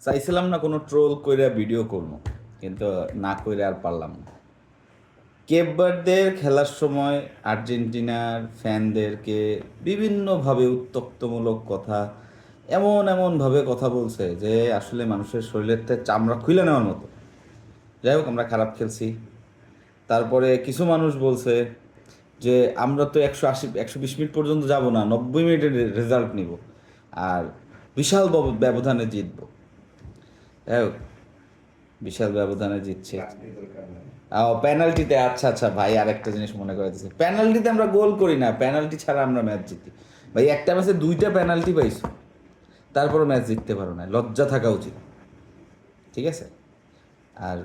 চাইছিলাম না কোনো ট্রোল কইরা ভিডিও করবো, কিন্তু না কইরা আর পারলাম না। কেপ ভার্দের খেলার সময় আর্জেন্টিনার ফ্যানদেরকে বিভিন্নভাবে উত্ত্যক্তমূলক কথা, এমন এমনভাবে কথা বলছে যে আসলে মানুষের শরীরের থেকে চামড়া খুলে নেওয়ার মতো। যাই হোক, আমরা খারাপ খেলছি। তারপরে কিছু মানুষ বলছে যে আমরা তো 120 মিনিট পর্যন্ত যাব না, 90 মিনিটের রেজাল্ট নিব আর বিশাল ব্যবধানে জিতবো। যাই হোক, বিশাল ব্যবধানে জিতছে। পেনাল্টিতে, আচ্ছা আচ্ছা ভাই, আরেকটা জিনিস মনে করে দিচ্ছে, পেনাল্টিতে আমরা গোল করি না, পেনাল্টি ছাড়া আমরা ম্যাচ জিতি। ভাই, একটা ম্যাচে 2টা পেনাল্টি পাইছো, তারপরও ম্যাচ জিততে পারো না, লজ্জা থাকা উচিত। ঠিক আছে। আর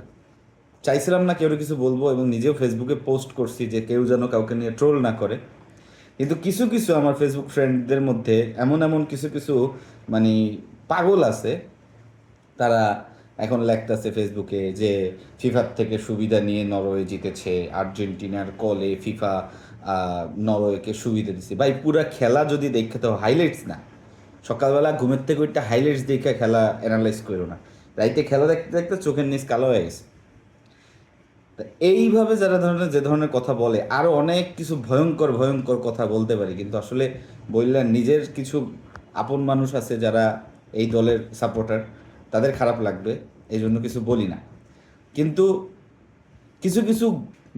চাইছিলাম না কেউ কিছু বলবো, এবং নিজেও ফেসবুকে পোস্ট করছি যে কেউ যেন কাউকে নিয়ে ট্রোল না করে। কিন্তু কিছু কিছু আমার ফেসবুক ফ্রেন্ডদের মধ্যে এমন এমন কিছু কিছু মানে পাগল আছে। তারা এখন লেখতেছে ফেসবুকে যে ফিফার থেকে সুবিধা নিয়ে নরওয়ে জিতেছে, আর্জেন্টিনার কলে ফিফা নরওয়েকে সুবিধা দিচ্ছে। ভাই, পুরা খেলা যদি দেখতে তো হাইলাইটস না, সকালবেলা ঘুমের থেকে ওইটা হাইলাইটস দেখে খেলা অ্যানালাইজ করো না। রাইতে খেলা দেখতে দেখতে চোখের নিচ কালো হয়ে গেছে। তা এইভাবে যে ধরনের কথা বলে, আরও অনেক কিছু ভয়ঙ্কর ভয়ঙ্কর কথা বলতে পারি, কিন্তু আসলে বললে নিজের কিছু আপন মানুষ আছে যারা এই দলের সাপোর্টার, তাদের খারাপ লাগবে, এই জন্য কিছু বলি না। কিন্তু কিছু কিছু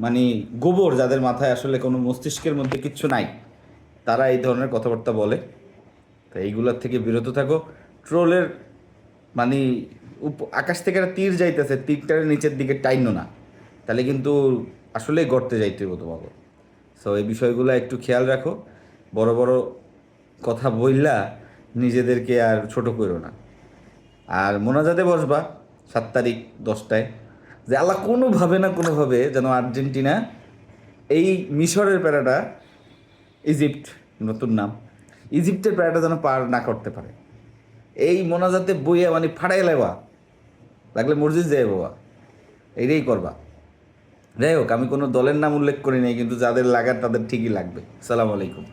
মানে গোবর, যাদের মাথায় আসলে কোনো মস্তিষ্কের মধ্যে কিচ্ছু নাই, তারা এই ধরনের কথাবার্তা বলে। তো এইগুলোর থেকে বিরত থাকো। ট্রোলের মানে আকাশ থেকে একটা তীর যাইতেছে, তীরটার নিচের দিকে টাইনো না, তাহলে কিন্তু আসলেই গর্তে যাইতে হইব তোমাকে। সো এই বিষয়গুলো একটু খেয়াল রাখো। বড় বড় কথা বললা নিজেদেরকে আর ছোট করো না। আর মোনাজাতে বসবা 7 তারিখ 10টায়, যে আল্লাহ কোনোভাবে না কোনোভাবে যেন আর্জেন্টিনা এই মিশরের প্যারাটা, ইজিপ্ট নতুন নাম, ইজিপ্টের প্যারাটা যেন পার না করতে পারে। এই মোনাজাতে বইয়া মানে ফাটাই লেবা, লাগলে মসজিদ যাই বাবা, এইটাই করবা। যাই হোক, আমি কোনো দলের নাম উল্লেখ করি নাই, কিন্তু যাদের লাগার তাদের ঠিকই লাগবে। সালাম আলাইকুম।